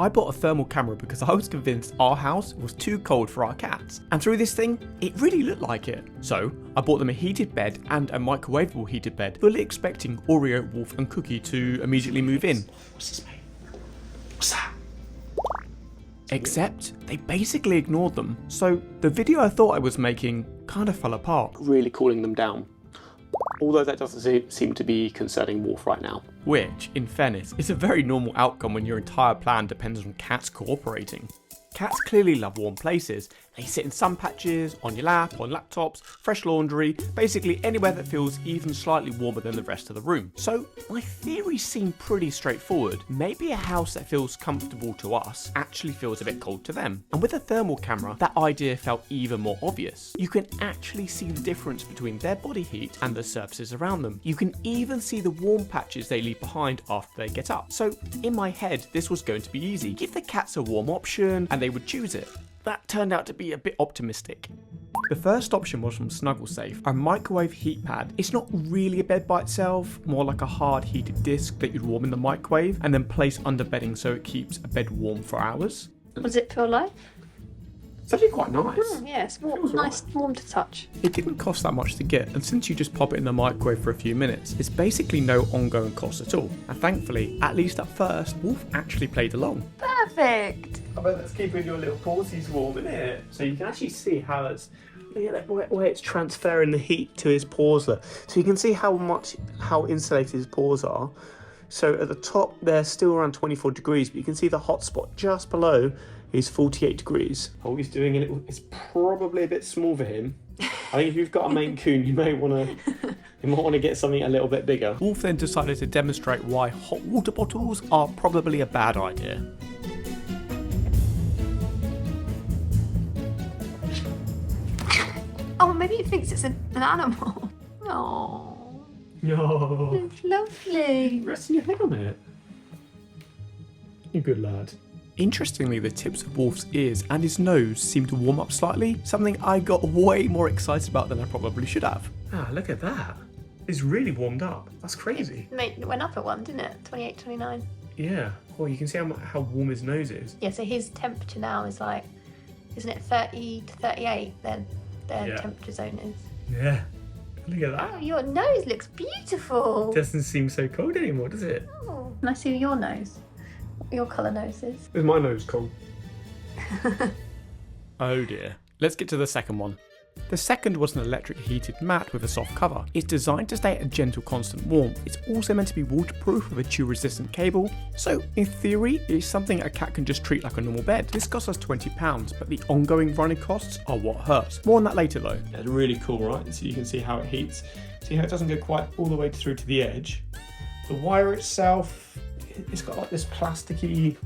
I bought a thermal camera because I was convinced our house was too cold for our cats, and through this thing, it really looked like it. So I bought them a heated bed and a microwavable heated bed, fully expecting Oreo, Wolf and Cookie to immediately move in. What's this, mate? What's that? Except they basically ignored them, so the video I thought I was making kind of fell apart. Really cooling them down. Although that doesn't seem to be concerning Wolf right now. Which, in fairness, is a very normal outcome when your entire plan depends on cats cooperating. Cats clearly love warm places. They sit in sun patches, on your lap, on laptops, fresh laundry, basically anywhere that feels even slightly warmer than the rest of the room. So my theories seem pretty straightforward. Maybe a house that feels comfortable to us actually feels a bit cold to them. And with a thermal camera, that idea felt even more obvious. You can actually see the difference between their body heat and the surfaces around them. You can even see the warm patches they leave behind after they get up. So in my head, this was going to be easy. Give the cats a warm option and they would choose it. That turned out to be a bit optimistic. The first option was from SnuggleSafe, a microwave heat pad. It's not really a bed by itself, more like a hard heated disc that you'd warm in the microwave and then place under bedding so it keeps a bed warm for hours. What does it feel like? It's actually quite nice. Yeah, it's warm, nice, warm to touch. It didn't cost that much to get, and since you just pop it in the microwave for a few minutes, it's basically no ongoing cost at all. And thankfully, at least at first, Wolf actually played along. Perfect. I bet that's keeping your little paws warm, isn't it? So you can actually see how it's, where it's transferring the heat to his paws there. So you can see how insulated his paws are. So at the top, they're still around 24 degrees, but you can see the hot spot just below is 48 degrees. Oh, he's doing a little, it's probably a bit small for him. I think if you've got a Maine Coon, you might want to get something a little bit bigger. Wolf then decided to demonstrate why hot water bottles are probably a bad idea. Oh, maybe it thinks it's an animal. Oh, No. it's lovely. Resting your head on it. You good lad. Interestingly, the tips of Wolf's ears and his nose seemed to warm up slightly, something I got way more excited about than I probably should have. Ah, look at that. It's really warmed up. That's crazy. It went up at one, didn't it? 28, 29. Yeah. Well, you can see how warm his nose is. Yeah, so his temperature now is like, isn't it 30 to 38? Their temperature zone is. Yeah. Look at that. Oh, your nose looks beautiful. Doesn't seem so cold anymore, does it? Oh, can I see your nose? What your colour nose is? Is my nose cold? Oh dear. Let's get to the second one. The second was an electric heated mat with a soft cover. It's designed to stay at a gentle constant warmth. It's also meant to be waterproof with a chew resistant cable, so in theory it's something a cat can just treat like a normal bed. This cost us £20, but the ongoing running costs are what hurts. More on that later though. It's really cool, right? So you can see how it heats. See how it doesn't go quite all the way through to the edge. The wire itself, it's got like this plasticky,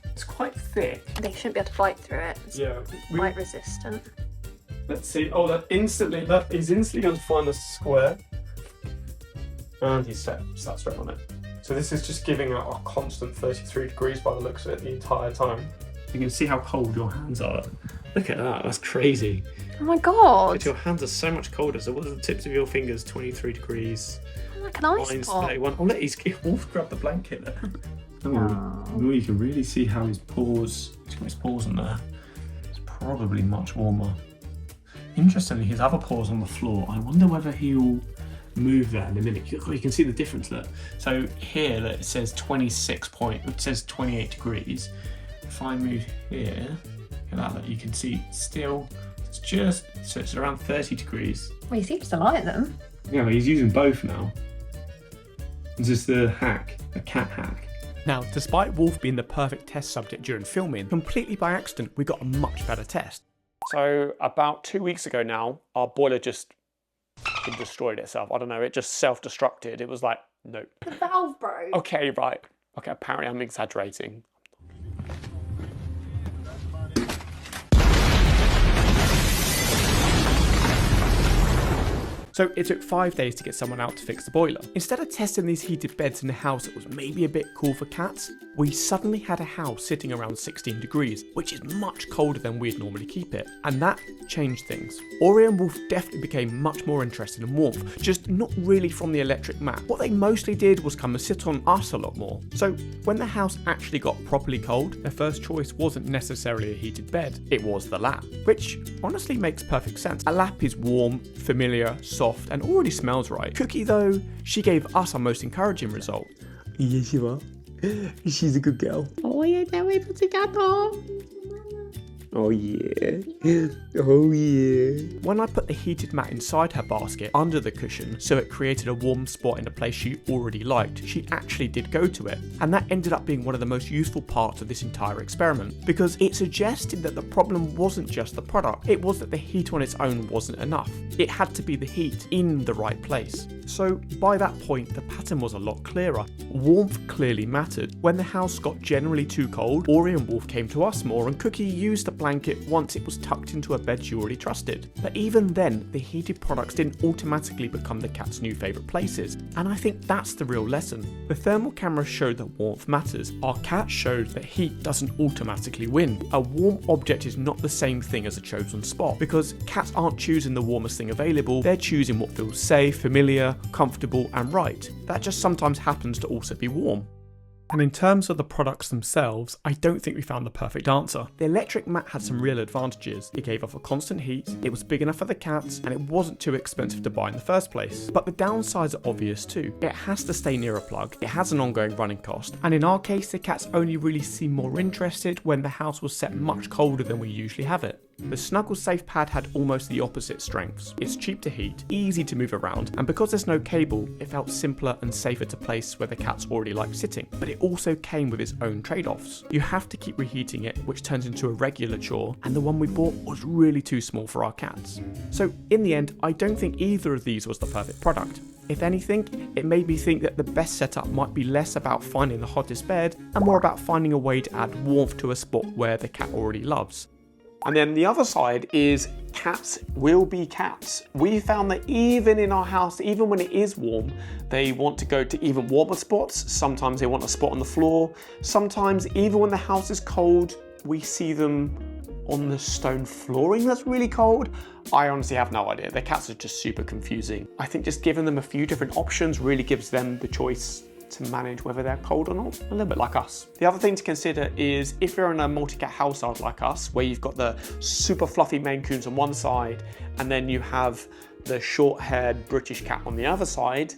it's quite thick. They shouldn't be able to bite through it. It's Yeah. bite resistant. Let's see. Oh, that is instantly going to find the square. And he's sat straight on it. So this is just giving out a constant 33 degrees by the looks of it the entire time. You can see how cold your hands are. Look at that, that's crazy. Oh my god. But your hands are so much colder. So what are the tips of your fingers? 23 degrees. Like an ice Mine's pop. 31. Oh, look, Wolf grabbed the blanket there. Oh, you can really see how he's got his paws on there. It's probably much warmer. Interestingly, his other paws on the floor. I wonder whether he'll move that in a minute. You can see the difference there. So here, it says 28 degrees. If I move here, look at that, you can see still, it's around 30 degrees. Well, he seems to like them. Yeah, he's using both now. This is the cat hack. Now, despite Wolf being the perfect test subject during filming, completely by accident we got a much better test. So about 2 weeks ago now, our boiler just destroyed itself. I don't know, it just self-destructed. It was like, nope. The valve broke. Okay, right. Okay, apparently I'm exaggerating. So it took 5 days to get someone out to fix the boiler. Instead of testing these heated beds in a house that was maybe a bit cool for cats, we suddenly had a house sitting around 16 degrees, which is much colder than we'd normally keep it. And that changed things. Oreo and Wolf definitely became much more interested in warmth, just not really from the electric mat. What they mostly did was come and sit on us a lot more. So when the house actually got properly cold, their first choice wasn't necessarily a heated bed, it was the lap, which honestly makes perfect sense. A lap is warm, familiar, soft, and already smells right. Cookie though, she gave us our most encouraging result. Yes, you are. She's a good girl. Oh yeah, dawaj pocykato. Oh yeah. Oh yeah. When I put the heated mat inside her basket under the cushion so it created a warm spot in a place she already liked, she actually did go to it. And that ended up being one of the most useful parts of this entire experiment, because it suggested that the problem wasn't just the product, it was that the heat on its own wasn't enough. It had to be the heat in the right place. So by that point, the pattern was a lot clearer. Warmth clearly mattered. When the house got generally too cold, Oreo and Wolf came to us more, and Cookie used the blanket once it was tucked into a bed she already trusted. But even then, the heated products didn't automatically become the cat's new favourite places, and I think that's the real lesson. The thermal camera showed that warmth matters. Our cat showed that heat doesn't automatically win. A warm object is not the same thing as a chosen spot, because cats aren't choosing the warmest thing available, they're choosing what feels safe, familiar, comfortable and right. That just sometimes happens to also be warm. And in terms of the products themselves, I don't think we found the perfect answer. The electric mat had some real advantages. It gave off a constant heat, it was big enough for the cats, and it wasn't too expensive to buy in the first place. But the downsides are obvious too. It has to stay near a plug, it has an ongoing running cost, and in our case the cats only really seemed more interested when the house was set much colder than we usually have it. The SnuggleSafe pad had almost the opposite strengths. It's cheap to heat, easy to move around, and because there's no cable, it felt simpler and safer to place where the cats already like sitting. But it also came with its own trade-offs. You have to keep reheating it, which turns into a regular chore, and the one we bought was really too small for our cats. So in the end, I don't think either of these was the perfect product. If anything, it made me think that the best setup might be less about finding the hottest bed and more about finding a way to add warmth to a spot where the cat already loves. And then the other side is cats will be cats. We found that even in our house, even when it is warm, they want to go to even warmer spots. Sometimes they want a spot on the floor. Sometimes even when the house is cold, we see them on the stone flooring that's really cold. I honestly have no idea. The cats are just super confusing. I think just giving them a few different options really gives them the choice to manage whether they're cold or not, a little bit like us. The other thing to consider is if you're in a multi-cat household like us, where you've got the super fluffy Maine Coons on one side, and then you have the short-haired British cat on the other side,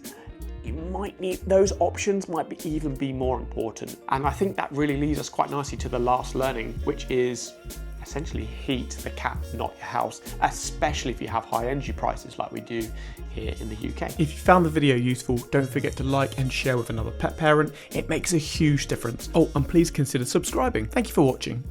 you might need, those options might even be more important. And I think that really leads us quite nicely to the last learning, which is essentially heat the cat, not your house, especially if you have high energy prices like we do here in the UK. If you found the video useful, don't forget to like and share with another pet parent. It makes a huge difference. Oh, and please consider subscribing. Thank you for watching.